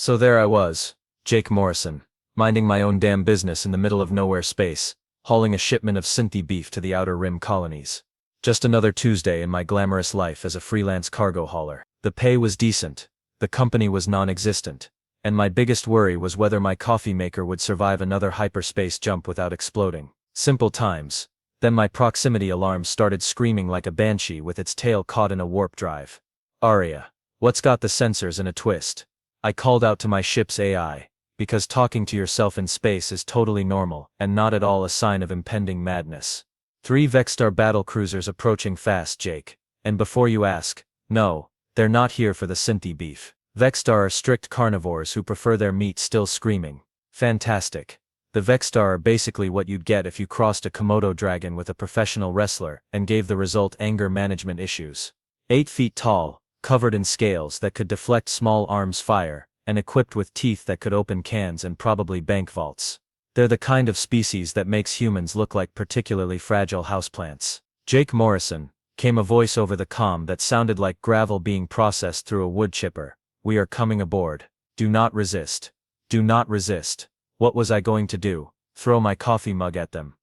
So there I was, Jake Morrison, minding my own damn business in the middle of nowhere space, hauling a shipment of Synthi beef to the Outer Rim colonies. Just another Tuesday in my glamorous life as a freelance cargo hauler. The pay was decent, the company was non-existent, and my biggest worry was whether my coffee maker would survive another hyperspace jump without exploding. Simple times. Then my proximity alarm started screaming like a banshee with its tail caught in a warp drive. Aria, what's got the sensors in a twist? I called out to my ship's AI, because talking to yourself in space is totally normal and not at all a sign of impending madness. 3 Vexstar battlecruisers approaching fast, Jake. And before you ask, no, they're not here for the Synthi beef. Vexstar are strict carnivores who prefer their meat still screaming. Fantastic. The Vexstar are basically what you'd get if you crossed a Komodo dragon with a professional wrestler and gave the result anger management issues. 8 feet tall, covered in scales that could deflect small arms fire, and equipped with teeth that could open cans and probably bank vaults. They're the kind of species that makes humans look like particularly fragile houseplants. Jake Morrison, came a voice over the comm that sounded like gravel being processed through a wood chipper. We are coming aboard. Do not resist. Do not resist. What was I going to do? Throw my coffee mug at them?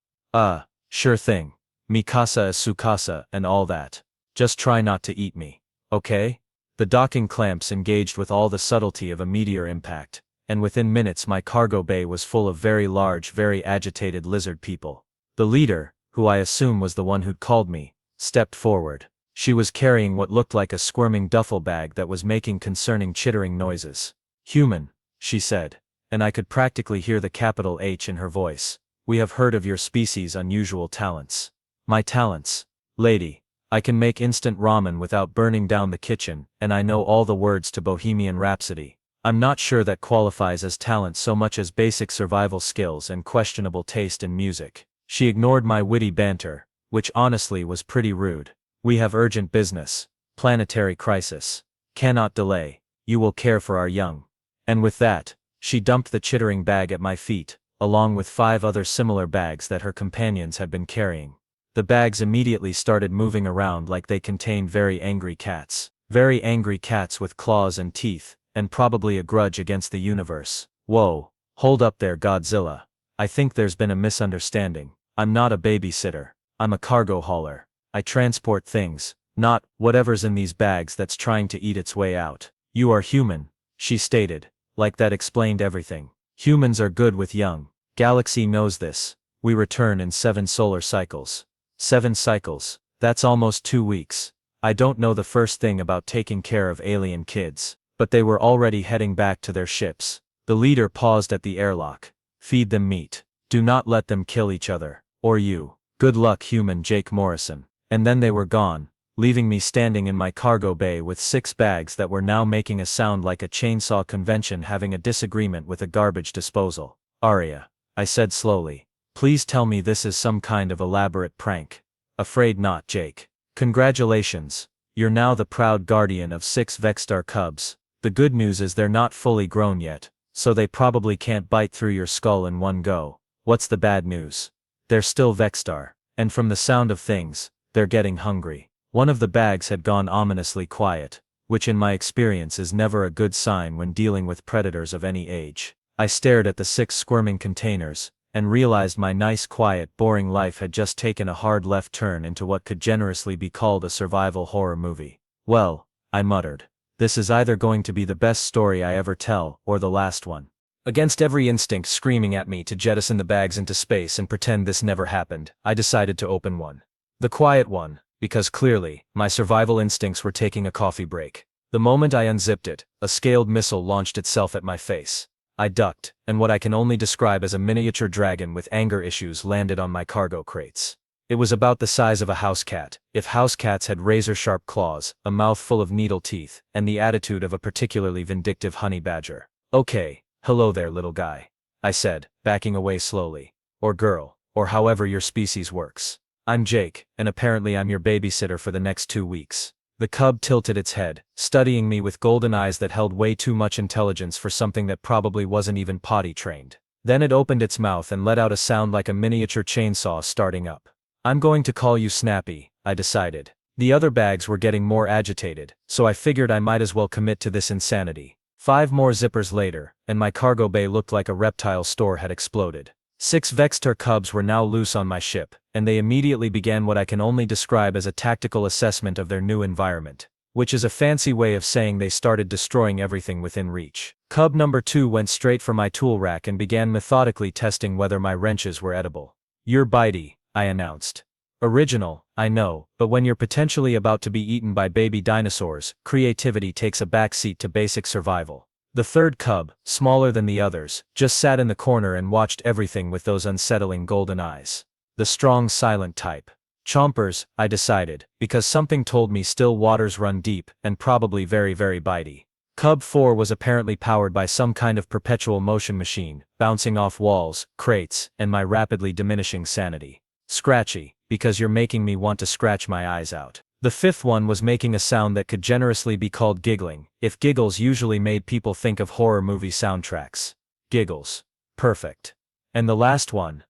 Sure thing. Mikasa is Sukasa and all that. Just try not to eat me. Okay? The docking clamps engaged with all the subtlety of a meteor impact, and within minutes my cargo bay was full of very large, very agitated lizard people. The leader, who I assume was the one who'd called me, stepped forward. She was carrying what looked like a squirming duffel bag that was making concerning chittering noises. Human, she said, and I could practically hear the capital H in her voice. We have heard of your species' unusual talents. My talents? Lady, I can make instant ramen without burning down the kitchen, and I know all the words to Bohemian Rhapsody. I'm not sure that qualifies as talent so much as basic survival skills and questionable taste in music. She ignored my witty banter, which honestly was pretty rude. We have urgent business. Planetary crisis. Cannot delay. You will care for our young. And with that, she dumped the chittering bag at my feet, along with 5 other similar bags that her companions had been carrying. The bags immediately started moving around like they contained very angry cats. Very angry cats with claws and teeth, and probably a grudge against the universe. Whoa, hold up there, Godzilla. I think there's been a misunderstanding. I'm not a babysitter. I'm a cargo hauler. I transport things, not whatever's in these bags that's trying to eat its way out. You are human, she stated, like that explained everything. Humans are good with young. Galaxy knows this. We return in 7 solar cycles. 7 cycles, that's almost 2 weeks. I don't know the first thing about taking care of alien kids, but they were already heading back to their ships. The leader paused at the airlock. Feed them meat. Do not let them kill each other, or you. Good luck, human Jake Morrison. And then they were gone, leaving me standing in my cargo bay with 6 bags that were now making a sound like a chainsaw convention having a disagreement with a garbage disposal. Aria, I said slowly, please tell me this is some kind of elaborate prank. Afraid not, Jake. Congratulations, you're now the proud guardian of 6 Vexstar cubs. The good news is they're not fully grown yet, so they probably can't bite through your skull in one go. What's the bad news? They're still Vexstar, and from the sound of things, they're getting hungry. One of the bags had gone ominously quiet, which in my experience is never a good sign when dealing with predators of any age. I stared at the 6 squirming containers, and realized my nice quiet boring life had just taken a hard left turn into what could generously be called a survival horror movie. Well, I muttered, this is either going to be the best story I ever tell, or the last one. Against every instinct screaming at me to jettison the bags into space and pretend this never happened, I decided to open one. The quiet one, because clearly, my survival instincts were taking a coffee break. The moment I unzipped it, a scaled missile launched itself at my face. I ducked, and what I can only describe as a miniature dragon with anger issues landed on my cargo crates. It was about the size of a house cat, if house cats had razor-sharp claws, a mouth full of needle teeth, and the attitude of a particularly vindictive honey badger. Okay, hello there, little guy, I said, backing away slowly. Or girl, or however your species works. I'm Jake, and apparently I'm your babysitter for the next 2 weeks. The cub tilted its head, studying me with golden eyes that held way too much intelligence for something that probably wasn't even potty trained. Then it opened its mouth and let out a sound like a miniature chainsaw starting up. I'm going to call you Snappy, I decided. The other bags were getting more agitated, so I figured I might as well commit to this insanity. 5 more zippers later, and my cargo bay looked like a reptile store had exploded. 6 Vexter cubs were now loose on my ship, and they immediately began what I can only describe as a tactical assessment of their new environment, which is a fancy way of saying they started destroying everything within reach. Cub number 2 went straight for my tool rack and began methodically testing whether my wrenches were edible. "You're bitey," I announced. "Original, I know, but when you're potentially about to be eaten by baby dinosaurs, creativity takes a backseat to basic survival." The third cub, smaller than the others, just sat in the corner and watched everything with those unsettling golden eyes. The strong, silent type. Chompers, I decided, because something told me still waters run deep, and probably very, very bitey. Cub 4 was apparently powered by some kind of perpetual motion machine, bouncing off walls, crates, and my rapidly diminishing sanity. Scratchy, because you're making me want to scratch my eyes out. The fifth one was making a sound that could generously be called giggling, if giggles usually made people think of horror movie soundtracks. Giggles. Perfect. And the last one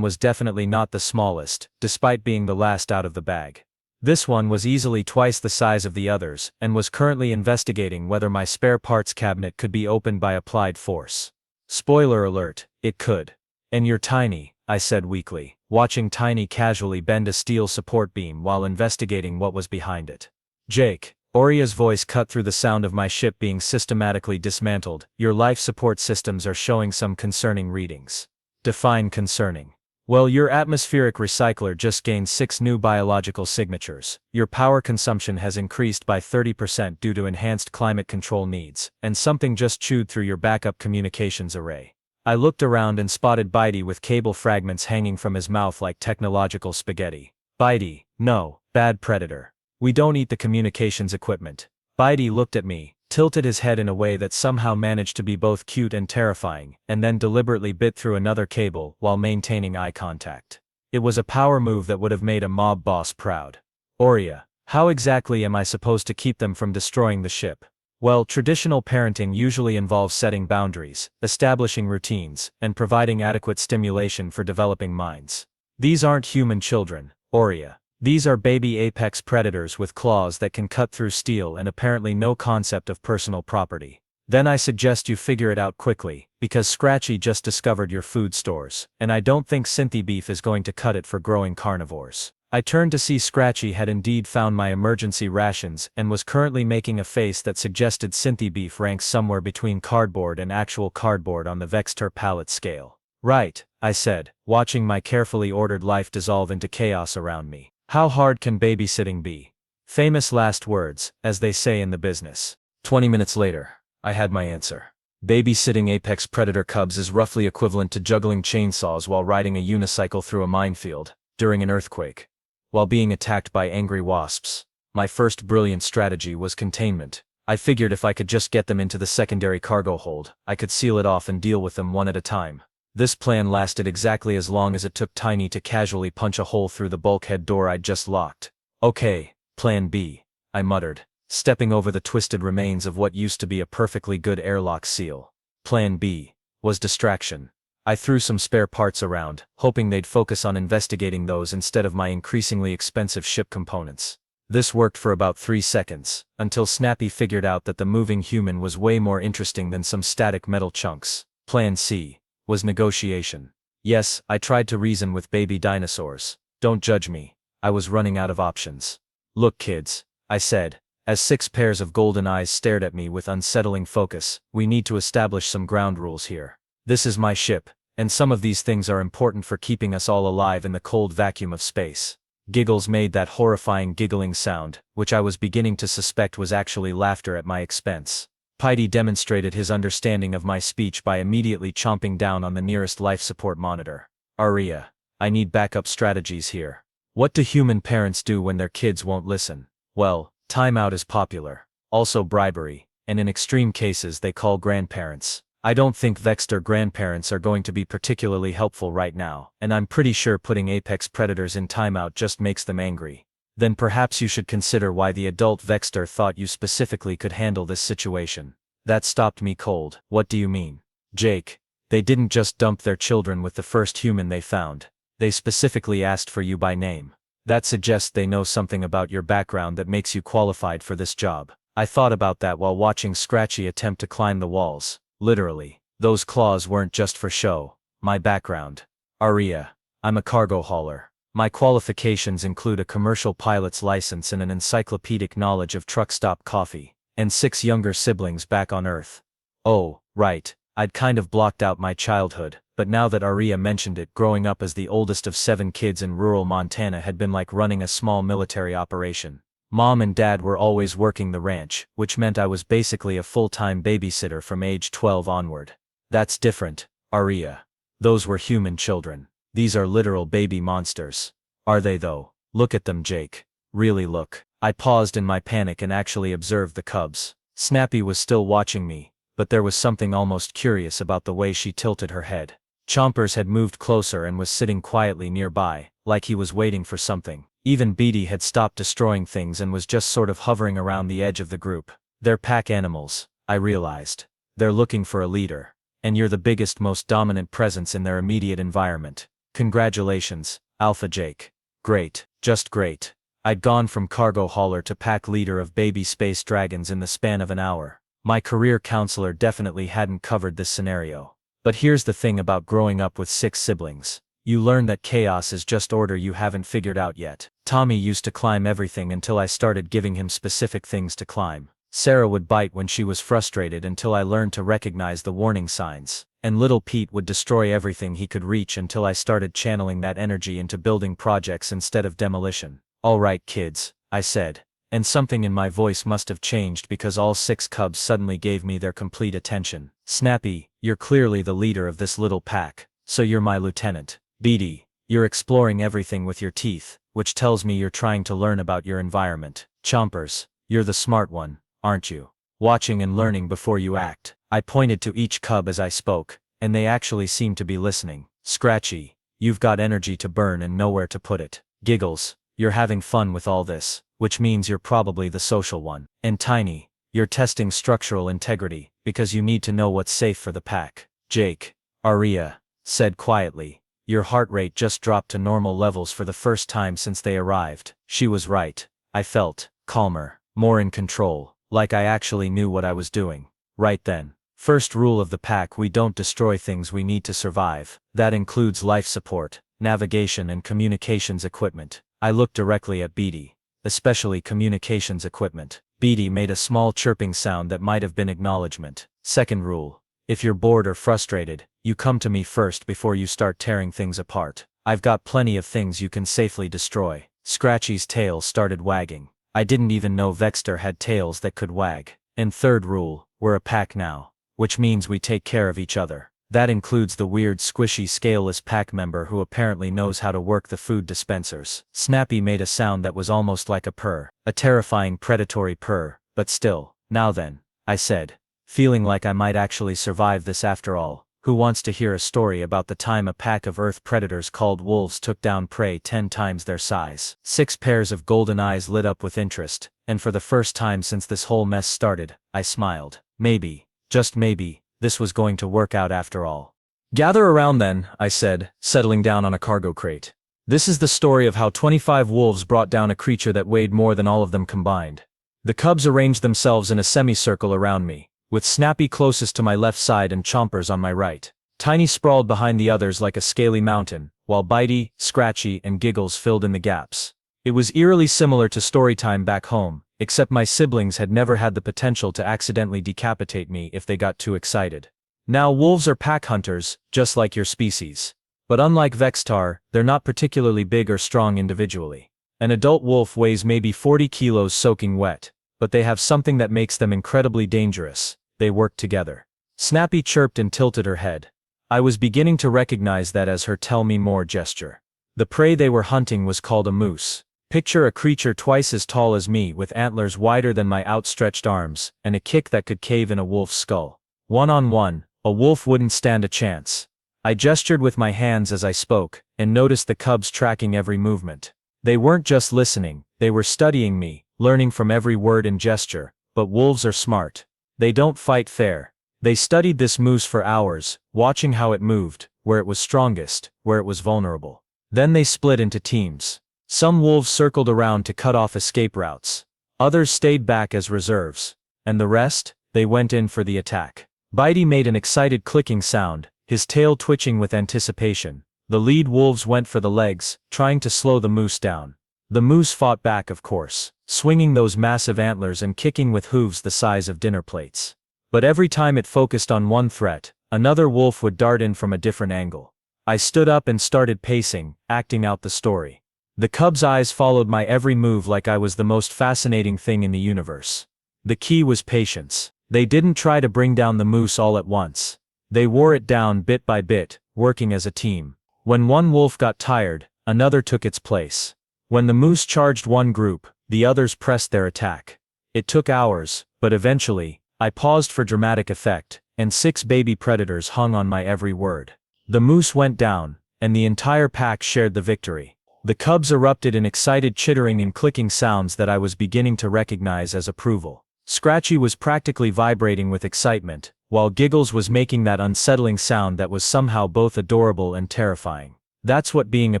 was definitely not the smallest, despite being the last out of the bag. This one was easily twice the size of the others, and was currently investigating whether my spare parts cabinet could be opened by applied force. Spoiler alert, it could. "And you're tiny," I said weakly, watching Tiny casually bend a steel support beam while investigating what was behind it. "Jake," Oria's voice cut through the sound of my ship being systematically dismantled, "your life support systems are showing some concerning readings." Define concerning. "Well, your atmospheric recycler just gained 6 new biological signatures, your power consumption has increased by 30% due to enhanced climate control needs, and something just chewed through your backup communications array." I looked around and spotted Bitey with cable fragments hanging from his mouth like technological spaghetti. "Bitey, no, bad predator. We don't eat the communications equipment." Bitey looked at me, tilted his head in a way that somehow managed to be both cute and terrifying, and then deliberately bit through another cable while maintaining eye contact. It was a power move that would have made a mob boss proud. "Oria, how exactly am I supposed to keep them from destroying the ship?" Well, traditional parenting usually involves setting boundaries, establishing routines, and providing adequate stimulation for developing minds. These aren't human children, Oria. These are baby apex predators with claws that can cut through steel and apparently no concept of personal property. Then I suggest you figure it out quickly, because Scratchy just discovered your food stores, and I don't think Synthy beef is going to cut it for growing carnivores. I turned to see Scratchy had indeed found my emergency rations and was currently making a face that suggested Synthy beef ranks somewhere between cardboard and actual cardboard on the Vexter pallet scale. "Right," I said, watching my carefully ordered life dissolve into chaos around me. "How hard can babysitting be?" Famous last words, as they say in the business. 20 minutes later, I had my answer. Babysitting apex predator cubs is roughly equivalent to juggling chainsaws while riding a unicycle through a minefield, during an earthquake, while being attacked by angry wasps. My first brilliant strategy was containment. I figured if I could just get them into the secondary cargo hold, I could seal it off and deal with them one at a time. This plan lasted exactly as long as it took Tiny to casually punch a hole through the bulkhead door I'd just locked. "Okay, plan B," I muttered, stepping over the twisted remains of what used to be a perfectly good airlock seal. Plan B was distraction. I threw some spare parts around, hoping they'd focus on investigating those instead of my increasingly expensive ship components. This worked for about 3 seconds, until Snappy figured out that the moving human was way more interesting than some static metal chunks. Plan C was negotiation. Yes, I tried to reason with baby dinosaurs. Don't judge me. I was running out of options. "Look, kids," I said, as 6 pairs of golden eyes stared at me with unsettling focus, "we need to establish some ground rules here. This is my ship, and some of these things are important for keeping us all alive in the cold vacuum of space." Giggles made that horrifying giggling sound, which I was beginning to suspect was actually laughter at my expense. Piety demonstrated his understanding of my speech by immediately chomping down on the nearest life support monitor. "Aria, I need backup strategies here. What do human parents do when their kids won't listen?" Well, timeout is popular. Also bribery, and in extreme cases they call grandparents. I don't think Vexter grandparents are going to be particularly helpful right now, and I'm pretty sure putting apex predators in timeout just makes them angry. Then perhaps you should consider why the adult Vexter thought you specifically could handle this situation. That stopped me cold. "What do you mean?" "Jake, they didn't just dump their children with the first human they found. They specifically asked for you by name. That suggests they know something about your background that makes you qualified for this job." I thought about that while watching Scratchy attempt to climb the walls. Literally. Those claws weren't just for show. My background. Aria. I'm a cargo hauler. My qualifications include a commercial pilot's license and an encyclopedic knowledge of truck stop coffee, and 6 younger siblings back on Earth. Oh, right, I'd kind of blocked out my childhood, but now that Aria mentioned it, growing up as the oldest of 7 kids in rural Montana had been like running a small military operation. Mom and Dad were always working the ranch, which meant I was basically a full-time babysitter from age 12 onward. That's different, Aria. Those were human children. These are literal baby monsters. Are they though? Look at them, Jake. Really look. I paused in my panic and actually observed the cubs. Snappy was still watching me, but there was something almost curious about the way she tilted her head. Chompers had moved closer and was sitting quietly nearby, like he was waiting for something. Even Beatty had stopped destroying things and was just sort of hovering around the edge of the group. They're pack animals, I realized. They're looking for a leader. And you're the biggest, most dominant presence in their immediate environment. Congratulations, Alpha Jake. Great, just great. I'd gone from cargo hauler to pack leader of baby space dragons in the span of an hour. My career counselor definitely hadn't covered this scenario. But here's the thing about growing up with 6 siblings. You learn that chaos is just order you haven't figured out yet. Tommy used to climb everything until I started giving him specific things to climb. Sarah would bite when she was frustrated until I learned to recognize the warning signs. And little Pete would destroy everything he could reach until I started channeling that energy into building projects instead of demolition. All right, kids, I said. And something in my voice must have changed because all 6 cubs suddenly gave me their complete attention. Snappy, you're clearly the leader of this little pack, so you're my lieutenant. Beatty, you're exploring everything with your teeth, which tells me you're trying to learn about your environment. Chompers, you're the smart one, aren't you? Watching and learning before you act. I pointed to each cub as I spoke, and they actually seemed to be listening. Scratchy, you've got energy to burn and nowhere to put it. Giggles, you're having fun with all this, which means you're probably the social one. And Tiny, you're testing structural integrity, because you need to know what's safe for the pack. Jake, Aria said quietly, your heart rate just dropped to normal levels for the first time since they arrived. She was right. I felt calmer, more in control, like I actually knew what I was doing. Right then. First rule of the pack: we don't destroy things we need to survive. That includes life support, navigation and communications equipment. I looked directly at Beatty. Especially communications equipment. Beatty made a small chirping sound that might have been acknowledgement. Second rule: if you're bored or frustrated, you come to me first before you start tearing things apart. I've got plenty of things you can safely destroy. Scratchy's tail started wagging. I didn't even know Vexter had tails that could wag. And third rule: we're a pack now. Which means we take care of each other. That includes the weird squishy scaleless pack member who apparently knows how to work the food dispensers. Snappy made a sound that was almost like a purr. A terrifying predatory purr, but still. Now then, I said, feeling like I might actually survive this after all. Who wants to hear a story about the time a pack of earth predators called wolves took down prey 10 times their size? 6 pairs of golden eyes lit up with interest, and for the first time since this whole mess started, I smiled. Maybe, just maybe, this was going to work out after all. Gather around then, I said, settling down on a cargo crate. This is the story of how 25 wolves brought down a creature that weighed more than all of them combined. The cubs arranged themselves in a semicircle around me, with Snappy closest to my left side and Chompers on my right. Tiny sprawled behind the others like a scaly mountain, while Bitey, Scratchy, and Giggles filled in the gaps. It was eerily similar to storytime back home, except my siblings had never had the potential to accidentally decapitate me if they got too excited. Now wolves are pack hunters, just like your species. But unlike Vextar, they're not particularly big or strong individually. An adult wolf weighs maybe 40 kilos soaking wet, but they have something that makes them incredibly dangerous: they work together. Snappy chirped and tilted her head. I was beginning to recognize that as her tell me more gesture. The prey they were hunting was called a moose. Picture a creature twice as tall as me with antlers wider than my outstretched arms, and a kick that could cave in a wolf's skull. One-on-one, a wolf wouldn't stand a chance. I gestured with my hands as I spoke, and noticed the cubs tracking every movement. They weren't just listening, they were studying me, learning from every word and gesture. But wolves are smart. They don't fight fair. They studied this moose for hours, watching how it moved, where it was strongest, where it was vulnerable. Then they split into teams. Some wolves circled around to cut off escape routes. Others stayed back as reserves. And the rest? They went in for the attack. Bitey made an excited clicking sound, his tail twitching with anticipation. The lead wolves went for the legs, trying to slow the moose down. The moose fought back, of course, swinging those massive antlers and kicking with hooves the size of dinner plates. But every time it focused on one threat, another wolf would dart in from a different angle. I stood up and started pacing, acting out the story. The cubs' eyes followed my every move like I was the most fascinating thing in the universe. The key was patience. They didn't try to bring down the moose all at once. They wore it down bit by bit, working as a team. When one wolf got tired, another took its place. When the moose charged one group, the others pressed their attack. It took hours, but eventually, I paused for dramatic effect, and 6 baby predators hung on my every word. The moose went down, and the entire pack shared the victory. The cubs erupted in excited chittering and clicking sounds that I was beginning to recognize as approval. Scratchy was practically vibrating with excitement, while Giggles was making that unsettling sound that was somehow both adorable and terrifying. That's what being a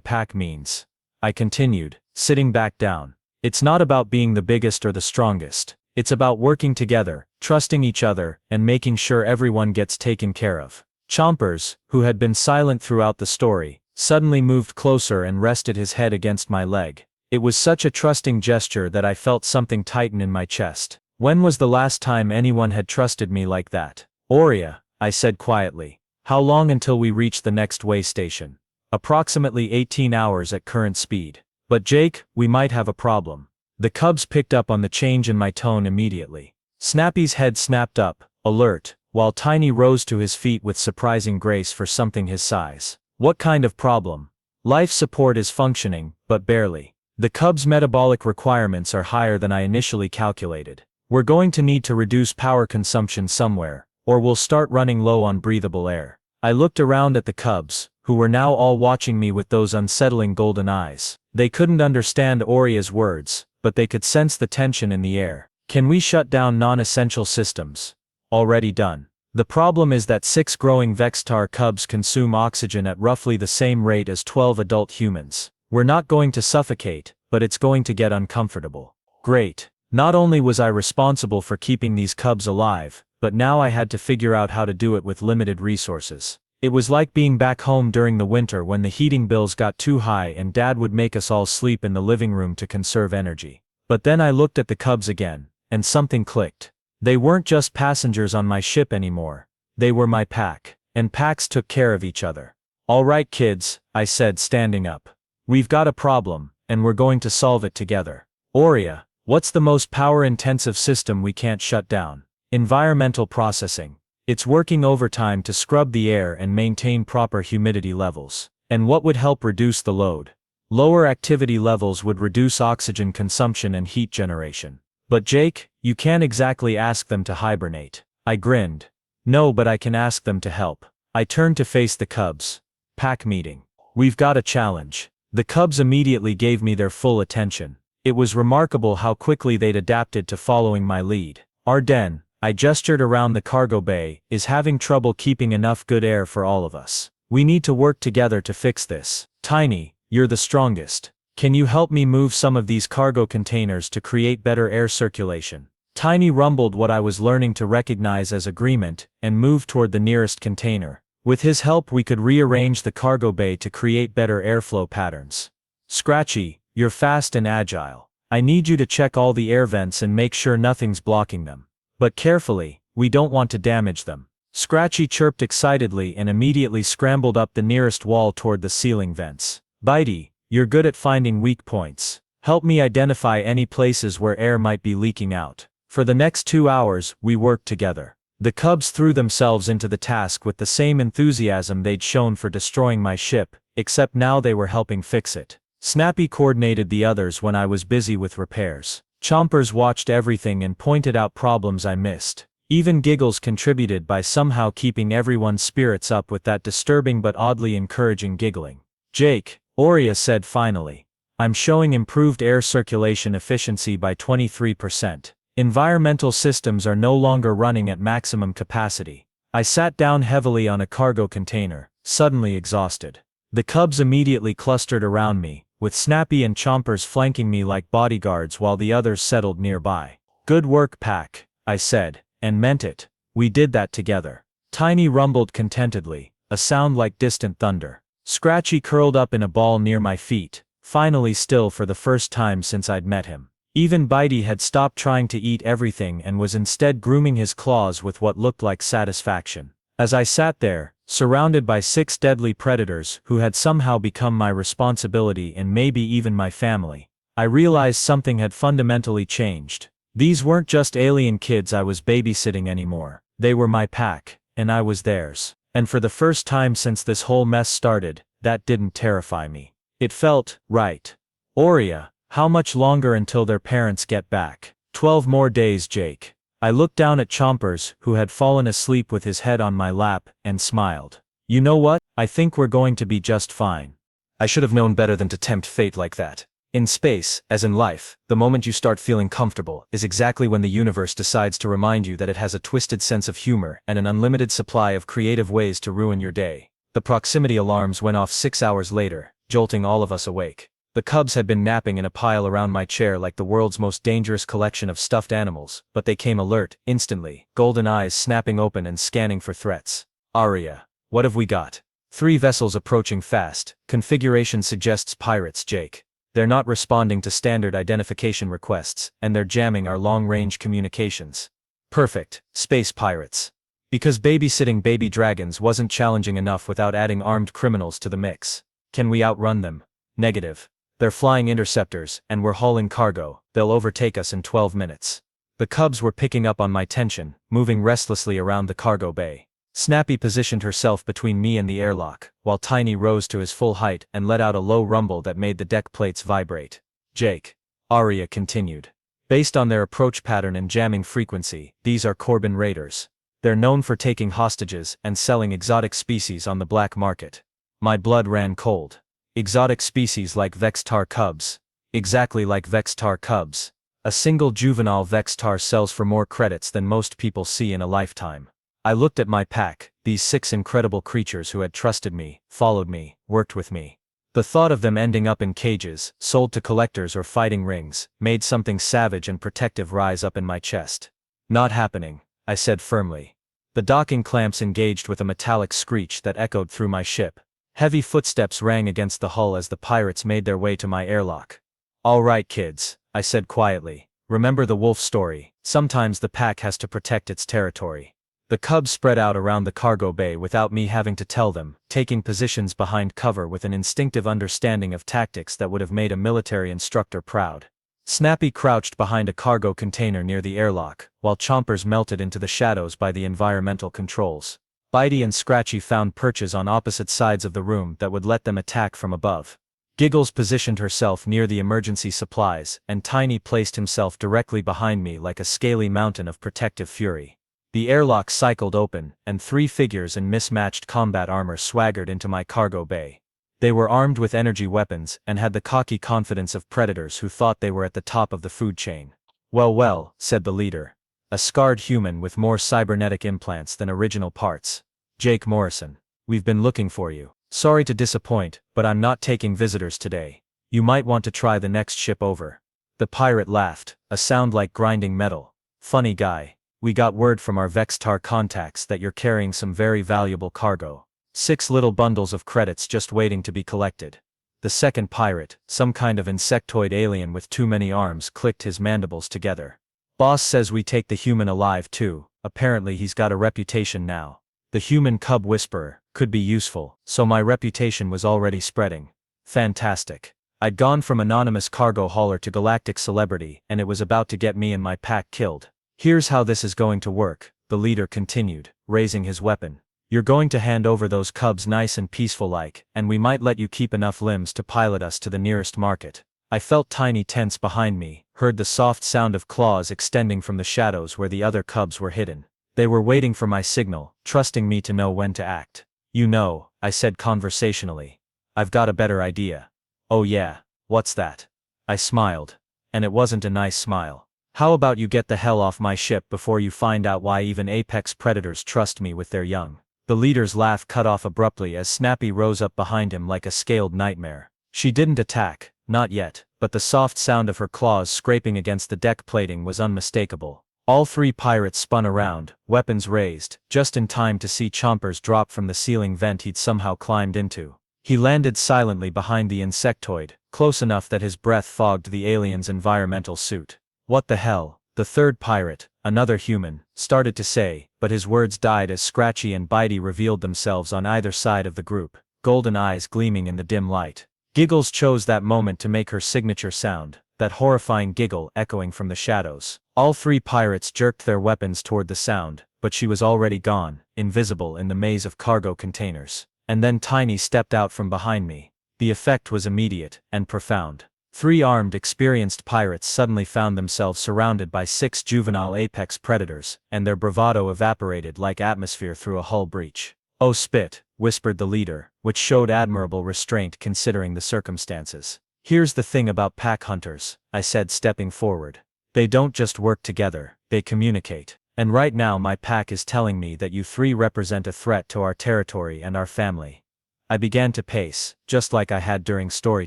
pack means, I continued, sitting back down. It's not about being the biggest or the strongest. It's about working together, trusting each other, and making sure everyone gets taken care of. Chompers, who had been silent throughout the story, suddenly moved closer and rested his head against my leg. It was such a trusting gesture that I felt something tighten in my chest. When was the last time anyone had trusted me like that? Aurea, I said quietly. How long until we reach the next way station? Approximately 18 hours at current speed. But Jake, we might have a problem. The cubs picked up on the change in my tone immediately. Snappy's head snapped up, alert, while Tiny rose to his feet with surprising grace for something his size. What kind of problem? Life support is functioning, but barely. The cubs' metabolic requirements are higher than I initially calculated. We're going to need to reduce power consumption somewhere, or we'll start running low on breathable air. I looked around at the cubs, who were now all watching me with those unsettling golden eyes. They couldn't understand Aurea's words, but they could sense the tension in the air. Can we shut down non-essential systems? Already done. The problem is that 6 growing Vextar cubs consume oxygen at roughly the same rate as 12 adult humans. We're not going to suffocate, but it's going to get uncomfortable. Great. Not only was I responsible for keeping these cubs alive, but now I had to figure out how to do it with limited resources. It was like being back home during the winter when the heating bills got too high and Dad would make us all sleep in the living room to conserve energy. But then I looked at the cubs again, and something clicked. They weren't just passengers on my ship anymore. They were my pack, and packs took care of each other. All right, kids, I said, standing up. We've got a problem, and we're going to solve it together. Aurea, what's the most power-intensive system we can't shut down? Environmental processing. It's working overtime to scrub the air and maintain proper humidity levels. And what would help reduce the load? Lower activity levels would reduce oxygen consumption and heat generation. But Jake, you can't exactly ask them to hibernate. I grinned. No, but I can ask them to help. I turned to face the cubs. Pack meeting. We've got a challenge. The cubs immediately gave me their full attention. It was remarkable how quickly they'd adapted to following my lead. Our den, I gestured around the cargo bay, is having trouble keeping enough good air for all of us. We need to work together to fix this. Tiny, you're the strongest. Can you help me move some of these cargo containers to create better air circulation? Tiny rumbled what I was learning to recognize as agreement, and moved toward the nearest container. With his help we could rearrange the cargo bay to create better airflow patterns. Scratchy, you're fast and agile. I need you to check all the air vents and make sure nothing's blocking them. But carefully, we don't want to damage them. Scratchy chirped excitedly and immediately scrambled up the nearest wall toward the ceiling vents. Bitey, you're good at finding weak points. Help me identify any places where air might be leaking out. For the next 2 hours, we worked together. The cubs threw themselves into the task with the same enthusiasm they'd shown for destroying my ship, except now they were helping fix it. Snappy coordinated the others when I was busy with repairs. Chompers watched everything and pointed out problems I missed. Even Giggles contributed by somehow keeping everyone's spirits up with that disturbing but oddly encouraging giggling. Jake, Aurea said finally. I'm showing improved air circulation efficiency by 23%. Environmental systems are no longer running at maximum capacity. I sat down heavily on a cargo container, suddenly exhausted. The cubs immediately clustered around me, with Snappy and Chompers flanking me like bodyguards while the others settled nearby. "Good work, pack," I said, and meant it. "We did that together." Tiny rumbled contentedly, a sound like distant thunder. Scratchy curled up in a ball near my feet, finally still for the first time since I'd met him. Even Bitey had stopped trying to eat everything and was instead grooming his claws with what looked like satisfaction. As I sat there, surrounded by 6 deadly predators who had somehow become my responsibility and maybe even my family, I realized something had fundamentally changed. These weren't just alien kids I was babysitting anymore. They were my pack, and I was theirs. And for the first time since this whole mess started, that didn't terrify me. It felt right. Aurea, how much longer until their parents get back? 12 more days, Jake. I looked down at Chompers, who had fallen asleep with his head on my lap, and smiled. "You know what? I think we're going to be just fine." I should have known better than to tempt fate like that. In space, as in life, the moment you start feeling comfortable is exactly when the universe decides to remind you that it has a twisted sense of humor and an unlimited supply of creative ways to ruin your day. The proximity alarms went off 6 hours later, jolting all of us awake. The cubs had been napping in a pile around my chair like the world's most dangerous collection of stuffed animals, but they came alert, instantly, golden eyes snapping open and scanning for threats. "Aria, what have we got?" "3 vessels approaching fast. Configuration suggests pirates, Jake. They're not responding to standard identification requests, and they're jamming our long-range communications." "Perfect, space pirates." Because babysitting baby dragons wasn't challenging enough without adding armed criminals to the mix. "Can we outrun them?" "Negative. They're flying interceptors, and we're hauling cargo. They'll overtake us in 12 minutes. The cubs were picking up on my tension, moving restlessly around the cargo bay. Snappy positioned herself between me and the airlock, while Tiny rose to his full height and let out a low rumble that made the deck plates vibrate. "Jake," Aria continued. "Based on their approach pattern and jamming frequency, these are Corbin raiders. They're known for taking hostages and selling exotic species on the black market." My blood ran cold. Exotic species like Vextar cubs. Exactly like Vextar cubs. A single juvenile Vextar sells for more credits than most people see in a lifetime. I looked at my pack, these 6 incredible creatures who had trusted me, followed me, worked with me. The thought of them ending up in cages, sold to collectors or fighting rings, made something savage and protective rise up in my chest. "Not happening," I said firmly. The docking clamps engaged with a metallic screech that echoed through my ship. Heavy footsteps rang against the hull as the pirates made their way to my airlock. "All right, kids," I said quietly. "Remember the wolf story. Sometimes the pack has to protect its territory." The cubs spread out around the cargo bay without me having to tell them, taking positions behind cover with an instinctive understanding of tactics that would have made a military instructor proud. Snappy crouched behind a cargo container near the airlock, while Chompers melted into the shadows by the environmental controls. Bitey and Scratchy found perches on opposite sides of the room that would let them attack from above. Giggles positioned herself near the emergency supplies, and Tiny placed himself directly behind me like a scaly mountain of protective fury. The airlock cycled open, and 3 figures in mismatched combat armor swaggered into my cargo bay. They were armed with energy weapons and had the cocky confidence of predators who thought they were at the top of the food chain. "Well, well," said the leader. A scarred human with more cybernetic implants than original parts. "Jake Morrison. We've been looking for you. Sorry to disappoint, but I'm not taking visitors today. You might want to try the next ship over." The pirate laughed, a sound like grinding metal. "Funny guy. We got word from our Vextar contacts that you're carrying some very valuable cargo. 6 little bundles of credits just waiting to be collected." The second pirate, some kind of insectoid alien with too many arms, clicked his mandibles together. "Boss says we take the human alive too. Apparently he's got a reputation now." The human cub whisperer could be useful, so my reputation was already spreading. Fantastic. I'd gone from anonymous cargo hauler to galactic celebrity, and it was about to get me and my pack killed. "Here's how this is going to work," the leader continued, raising his weapon. "You're going to hand over those cubs nice and peaceful like, and we might let you keep enough limbs to pilot us to the nearest market." I felt Tiny tense behind me, heard the soft sound of claws extending from the shadows where the other cubs were hidden. They were waiting for my signal, trusting me to know when to act. "You know," I said conversationally. "I've got a better idea." "Oh yeah, what's that?" I smiled. And it wasn't a nice smile. "How about you get the hell off my ship before you find out why even apex predators trust me with their young." The leader's laugh cut off abruptly as Snappy rose up behind him like a scaled nightmare. She didn't attack, not yet, but the soft sound of her claws scraping against the deck plating was unmistakable. All three pirates spun around, weapons raised, just in time to see Chompers drop from the ceiling vent he'd somehow climbed into. He landed silently behind the insectoid, close enough that his breath fogged the alien's environmental suit. "What the hell?" the third pirate, another human, started to say, but his words died as Scratchy and Bitey revealed themselves on either side of the group, golden eyes gleaming in the dim light. Giggles chose that moment to make her signature sound, that horrifying giggle echoing from the shadows. All three pirates jerked their weapons toward the sound, but she was already gone, invisible in the maze of cargo containers. And then Tiny stepped out from behind me. The effect was immediate and profound. Three armed, experienced pirates suddenly found themselves surrounded by 6 juvenile apex predators, and their bravado evaporated like atmosphere through a hull breach. "Oh spit," whispered the leader, which showed admirable restraint considering the circumstances. "Here's the thing about pack hunters," I said, stepping forward. "They don't just work together, they communicate. And right now my pack is telling me that you three represent a threat to our territory and our family." I began to pace, just like I had during story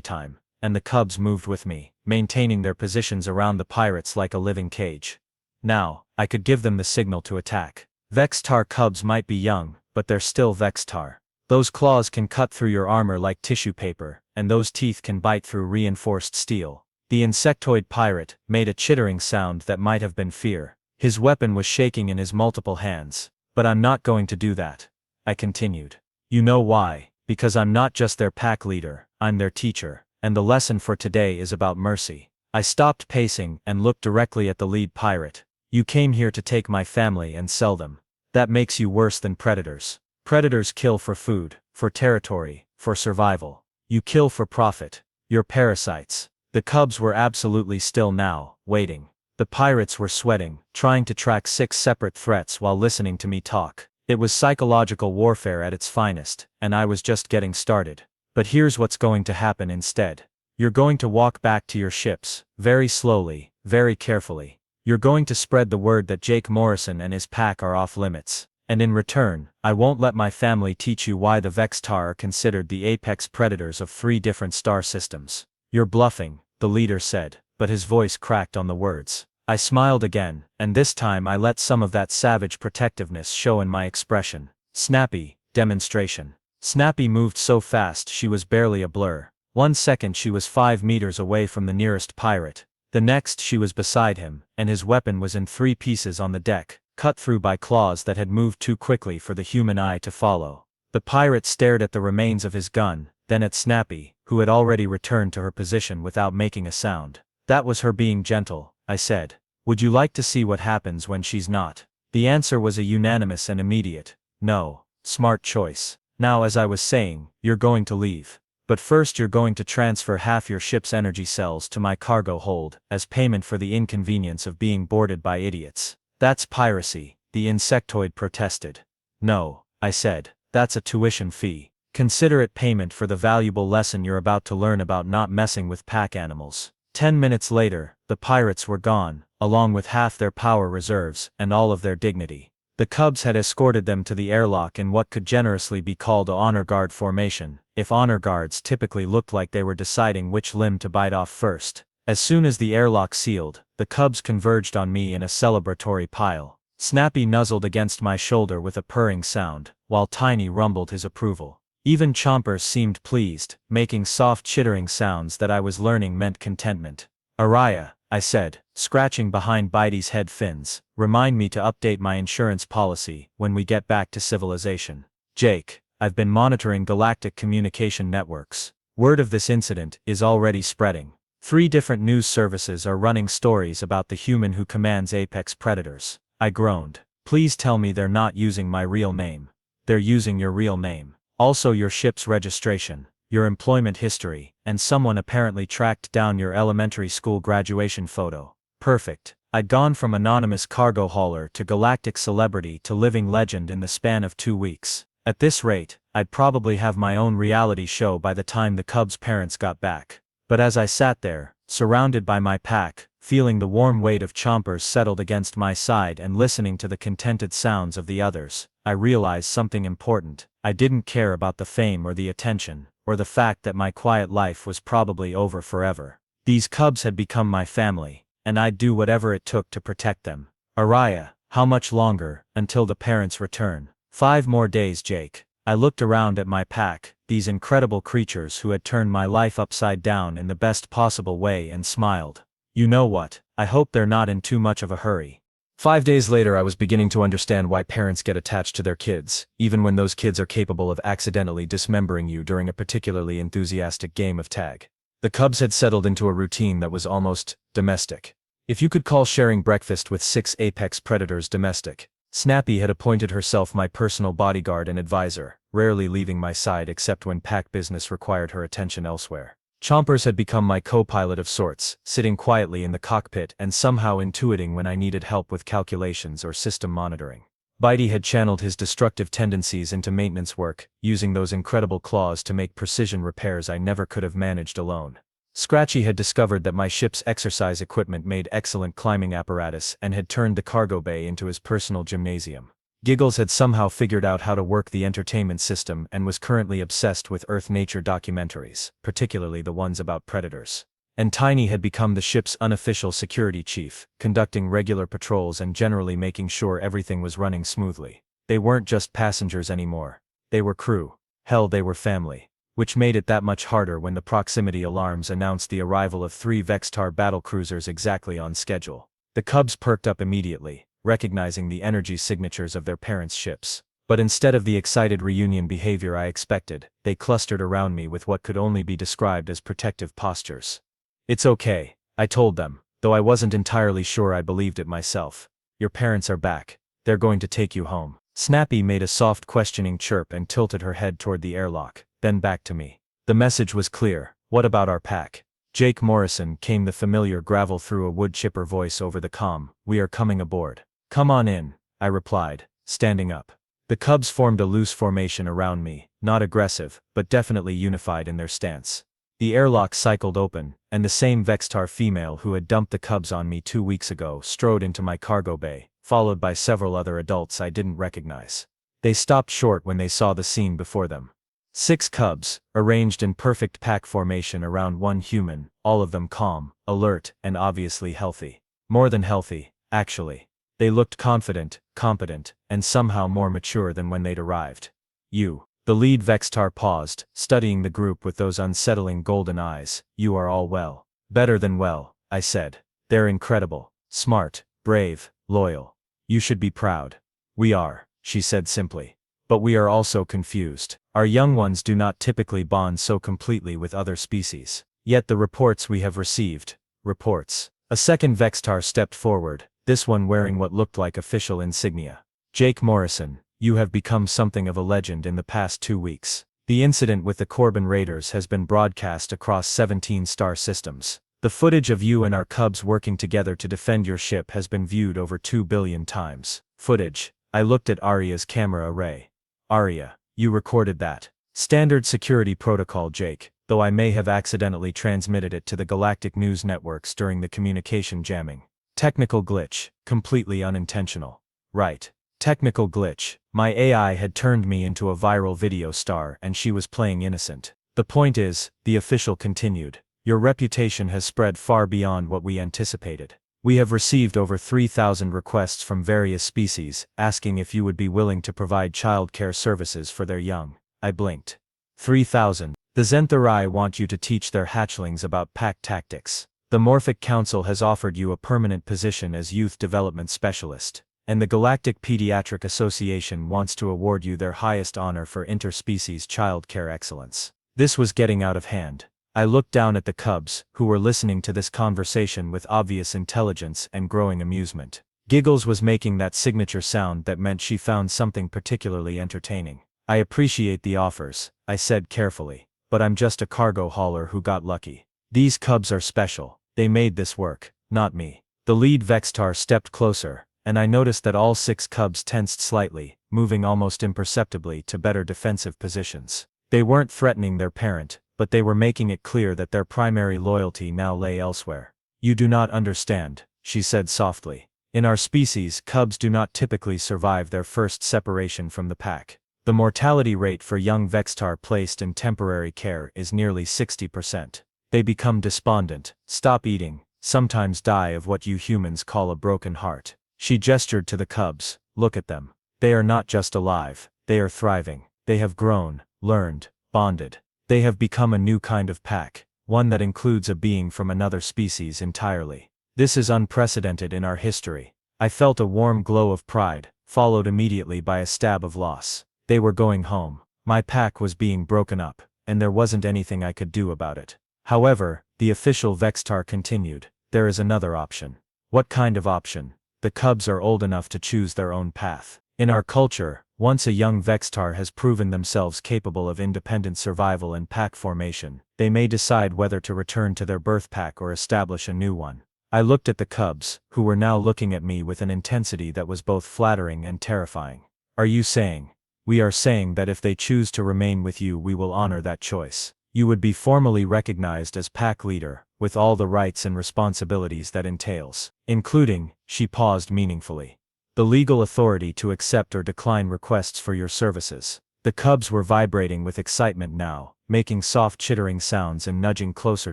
time, and the cubs moved with me, maintaining their positions around the pirates like a living cage. Now, I could give them the signal to attack. Vextar cubs might be young, but they're still Vextar. Those claws can cut through your armor like tissue paper, and those teeth can bite through reinforced steel. The insectoid pirate made a chittering sound that might have been fear. His weapon was shaking in his multiple hands. "But I'm not going to do that," I continued. "You know why? Because I'm not just their pack leader, I'm their teacher. And the lesson for today is about mercy." I stopped pacing and looked directly at the lead pirate. "You came here to take my family and sell them. That makes you worse than predators. Predators kill for food, for territory, for survival. You kill for profit. You're parasites." The cubs were absolutely still now, waiting. The pirates were sweating, trying to track 6 separate threats while listening to me talk. It was psychological warfare at its finest, and I was just getting started. "But here's what's going to happen instead. You're going to walk back to your ships, very slowly, very carefully. You're going to spread the word that Jake Morrison and his pack are off limits. And in return, I won't let my family teach you why the Vextar are considered the apex predators of 3 different star systems." "You're bluffing," the leader said, but his voice cracked on the words. I smiled again, and this time I let some of that savage protectiveness show in my expression. "Snappy, demonstration." Snappy moved so fast she was barely a blur. 1 second she was 5 meters away from the nearest pirate. The next she was beside him, and his weapon was in 3 pieces on the deck, cut through by claws that had moved too quickly for the human eye to follow. The pirate stared at the remains of his gun, then at Snappy, who had already returned to her position without making a sound. "That was her being gentle," I said. "Would you like to see what happens when she's not?" The answer was a unanimous and immediate no. "Smart choice. Now, as I was saying, you're going to leave. But first you're going to transfer half your ship's energy cells to my cargo hold, as payment for the inconvenience of being boarded by idiots." "That's piracy," the insectoid protested. "No," I said, "that's a tuition fee. Consider it payment for the valuable lesson you're about to learn about not messing with pack animals." 10 minutes later, the pirates were gone, along with half their power reserves and all of their dignity. The cubs had escorted them to the airlock in what could generously be called a honor guard formation, if honor guards typically looked like they were deciding which limb to bite off first. As soon as the airlock sealed, the cubs converged on me in a celebratory pile. Snappy nuzzled against my shoulder with a purring sound, while Tiny rumbled his approval. Even Chompers seemed pleased, making soft chittering sounds that I was learning meant contentment. "Araya," I said, scratching behind Bitey's head fins, "remind me to update my insurance policy when we get back to civilization." "Jake, I've been monitoring galactic communication networks. Word of this incident is already spreading. 3 different news services are running stories about the human who commands apex predators." I groaned. "Please tell me they're not using my real name." "They're using your real name. Also your ship's registration, your employment history, and someone apparently tracked down your elementary school graduation photo." Perfect. I'd gone from anonymous cargo hauler to galactic celebrity to living legend in the span of 2 weeks. At this rate, I'd probably have my own reality show by the time the cubs' parents got back. But as I sat there, surrounded by my pack, feeling the warm weight of Chompers settled against my side and listening to the contented sounds of the others, I realized something important. I didn't care about the fame or the attention. or the fact that my quiet life was probably over forever. These cubs had become my family, and I'd do whatever it took to protect them. Araya, how much longer, until the parents return? 5 more days, Jake. I looked around at my pack, these incredible creatures who had turned my life upside down in the best possible way, and smiled. You know what, I hope they're not in too much of a hurry. 5 days later, I was beginning to understand why parents get attached to their kids, even when those kids are capable of accidentally dismembering you during a particularly enthusiastic game of tag. The cubs had settled into a routine that was almost domestic. If you could call sharing breakfast with 6 apex predators domestic. Snappy had appointed herself my personal bodyguard and advisor, rarely leaving my side except when pack business required her attention elsewhere. Chompers had become my co-pilot of sorts, sitting quietly in the cockpit and somehow intuiting when I needed help with calculations or system monitoring. Bitey had channeled his destructive tendencies into maintenance work, using those incredible claws to make precision repairs I never could have managed alone. Scratchy had discovered that my ship's exercise equipment made excellent climbing apparatus and had turned the cargo bay into his personal gymnasium. Giggles had somehow figured out how to work the entertainment system and was currently obsessed with Earth-nature documentaries, particularly the ones about predators. And Tiny had become the ship's unofficial security chief, conducting regular patrols and generally making sure everything was running smoothly. They weren't just passengers anymore. They were crew. Hell, they were family. Which made it that much harder when the proximity alarms announced the arrival of 3 Vextar battlecruisers exactly on schedule. The cubs perked up immediately, recognizing the energy signatures of their parents' ships. But instead of the excited reunion behavior I expected, they clustered around me with what could only be described as protective postures. It's okay, I told them, though I wasn't entirely sure I believed it myself. Your parents are back. They're going to take you home. Snappy made a soft questioning chirp and tilted her head toward the airlock, then back to me. The message was clear. What about our pack? Jake Morrison, came the familiar gravel through a wood chipper voice over the comm. We are coming aboard. Come on in, I replied, standing up. The cubs formed a loose formation around me, not aggressive, but definitely unified in their stance. The airlock cycled open, and the same Vextar female who had dumped the cubs on me 2 weeks ago strode into my cargo bay, followed by several other adults I didn't recognize. They stopped short when they saw the scene before them. 6 cubs, arranged in perfect pack formation around one human, all of them calm, alert, and obviously healthy. More than healthy, actually. They looked confident, competent, and somehow more mature than when they'd arrived. You. The lead Vextar paused, studying the group with those unsettling golden eyes. You are all well. Better than well, I said. They're incredible. Smart, brave, loyal. You should be proud. We are, she said simply. But we are also confused. Our young ones do not typically bond so completely with other species. Yet the reports we have received. Reports. A second Vextar stepped forward, this one wearing what looked like official insignia. Jake Morrison, you have become something of a legend in the past 2 weeks. The incident with the Corbin Raiders has been broadcast across 17 star systems. The footage of you and our cubs working together to defend your ship has been viewed over 2 billion times. Footage. I looked at Arya's camera array. Arya, you recorded that. Standard security protocol, Jake, though I may have accidentally transmitted it to the galactic news networks during the communication jamming. Technical glitch, completely unintentional. Right. Technical glitch. My AI had turned me into a viral video star and she was playing innocent. The point is, the official continued, your reputation has spread far beyond what we anticipated. We have received over 3,000 requests from various species, asking if you would be willing to provide childcare services for their young. I blinked. 3,000. The Zentharai want you to teach their hatchlings about pack tactics. The Morphic Council has offered you a permanent position as Youth Development Specialist, and the Galactic Pediatric Association wants to award you their highest honor for interspecies child care excellence. This was getting out of hand. I looked down at the cubs, who were listening to this conversation with obvious intelligence and growing amusement. Giggles was making that signature sound that meant she found something particularly entertaining. I appreciate the offers, I said carefully, but I'm just a cargo hauler who got lucky. These cubs are special. They made this work, not me. The lead Vextar stepped closer, and I noticed that all 6 cubs tensed slightly, moving almost imperceptibly to better defensive positions. They weren't threatening their parent, but they were making it clear that their primary loyalty now lay elsewhere. You do not understand, she said softly. In our species, cubs do not typically survive their first separation from the pack. The mortality rate for young Vextar placed in temporary care is nearly 60%. They become despondent, stop eating, sometimes die of what you humans call a broken heart. She gestured to the cubs. Look at them. They are not just alive, they are thriving. They have grown, learned, bonded. They have become a new kind of pack, one that includes a being from another species entirely. This is unprecedented in our history. I felt a warm glow of pride, followed immediately by a stab of loss. They were going home. My pack was being broken up, and there wasn't anything I could do about it. However, the official Vextar continued, there is another option. What kind of option? The cubs are old enough to choose their own path. In our culture, once a young Vextar has proven themselves capable of independent survival and pack formation, they may decide whether to return to their birth pack or establish a new one. I looked at the cubs, who were now looking at me with an intensity that was both flattering and terrifying. Are you saying? We are saying that if they choose to remain with you, we will honor that choice. You would be formally recognized as pack leader, with all the rights and responsibilities that entails, including, she paused meaningfully, the legal authority to accept or decline requests for your services. The cubs were vibrating with excitement now, making soft chittering sounds and nudging closer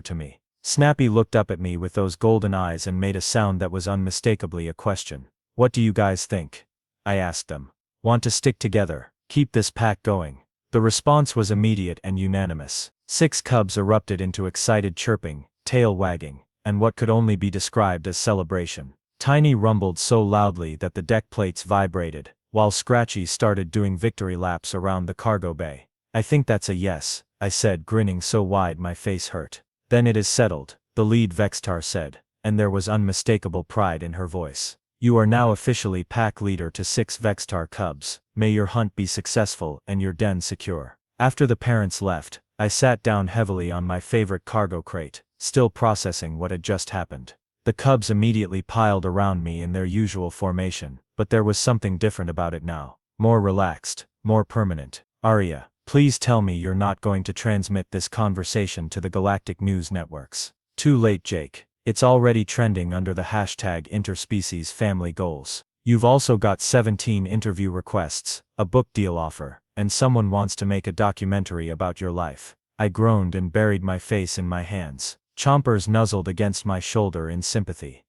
to me. Snappy looked up at me with those golden eyes and made a sound that was unmistakably a question. What do you guys think? I asked them. Want to stick together? Keep this pack going? The response was immediate and unanimous. 6 cubs erupted into excited chirping, tail wagging, and what could only be described as celebration. Tiny rumbled so loudly that the deck plates vibrated, while Scratchy started doing victory laps around the cargo bay. I think that's a yes, I said, grinning so wide my face hurt. Then it is settled, the lead Vextar said, and there was unmistakable pride in her voice. You are now officially pack leader to 6 Vextar cubs. May your hunt be successful and your den secure. After the parents left, I sat down heavily on my favorite cargo crate, still processing what had just happened. The cubs immediately piled around me in their usual formation, but there was something different about it now. More relaxed, more permanent. Arya, please tell me you're not going to transmit this conversation to the galactic news networks. Too late, Jake. It's already trending under the hashtag interspecies family goals. You've also got 17 interview requests, a book deal offer, and someone wants to make a documentary about your life. I groaned and buried my face in my hands. Chompers nuzzled against my shoulder in sympathy.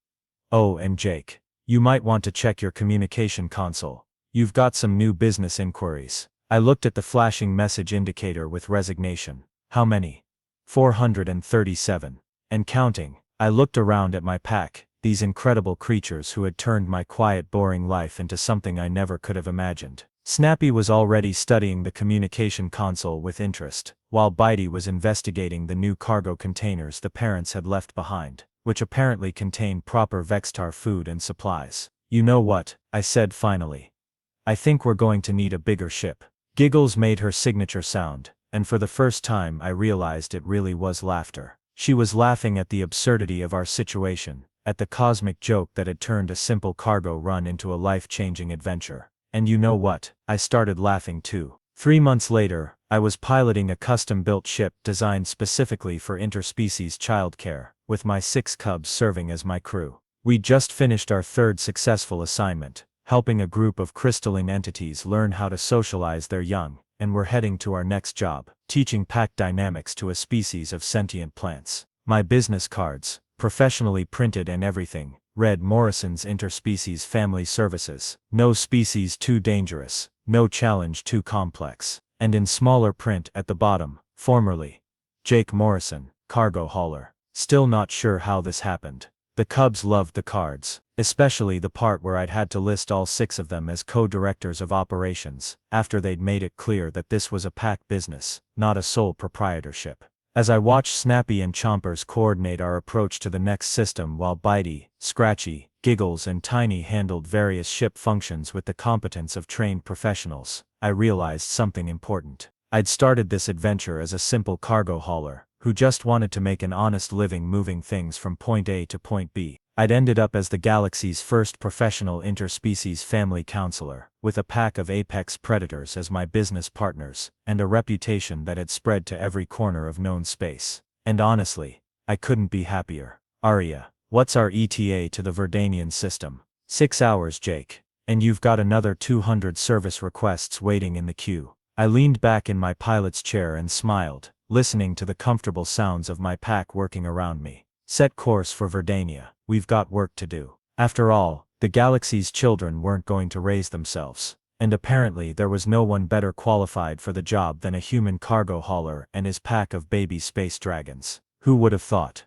Oh, and Jake, you might want to check your communication console. You've got some new business inquiries. I looked at the flashing message indicator with resignation. How many? 437. And counting. I looked around at my pack, these incredible creatures who had turned my quiet, boring life into something I never could have imagined. Snappy was already studying the communication console with interest, while Bitey was investigating the new cargo containers the parents had left behind, which apparently contained proper Vextar food and supplies. You know what? I said finally. I think we're going to need a bigger ship. Giggles made her signature sound, and for the first time I realized it really was laughter. She was laughing at the absurdity of our situation, at the cosmic joke that had turned a simple cargo run into a life-changing adventure. And you know what? I started laughing too. 3 months later, I was piloting a custom-built ship designed specifically for interspecies childcare, with my 6 cubs serving as my crew. We'd just finished our 3rd successful assignment, helping a group of crystalline entities learn how to socialize their young, and we're heading to our next job, teaching pack dynamics to a species of sentient plants. My business cards, professionally printed and everything, read Morrison's Interspecies Family Services. No species too dangerous, no challenge too complex. And in smaller print at the bottom, formerly, Jake Morrison, cargo hauler. Still not sure how this happened. The cubs loved the cards, especially the part where I'd had to list all 6 of them as co-directors of operations, after they'd made it clear that this was a pack business, not a sole proprietorship. As I watched Snappy and Chompers coordinate our approach to the next system while Bitey, Scratchy, Giggles and Tiny handled various ship functions with the competence of trained professionals, I realized something important. I'd started this adventure as a simple cargo hauler, who just wanted to make an honest living moving things from point A to point B. I'd ended up as the galaxy's first professional interspecies family counselor, with a pack of apex predators as my business partners, and a reputation that had spread to every corner of known space. And honestly, I couldn't be happier. Arya, what's our ETA to the Verdanian system? 6 hours, Jake. And you've got another 200 service requests waiting in the queue. I leaned back in my pilot's chair and smiled, listening to the comfortable sounds of my pack working around me. Set course for Verdania. We've got work to do. After all, the galaxy's children weren't going to raise themselves. And apparently there was no one better qualified for the job than a human cargo hauler and his pack of baby space dragons. Who would have thought?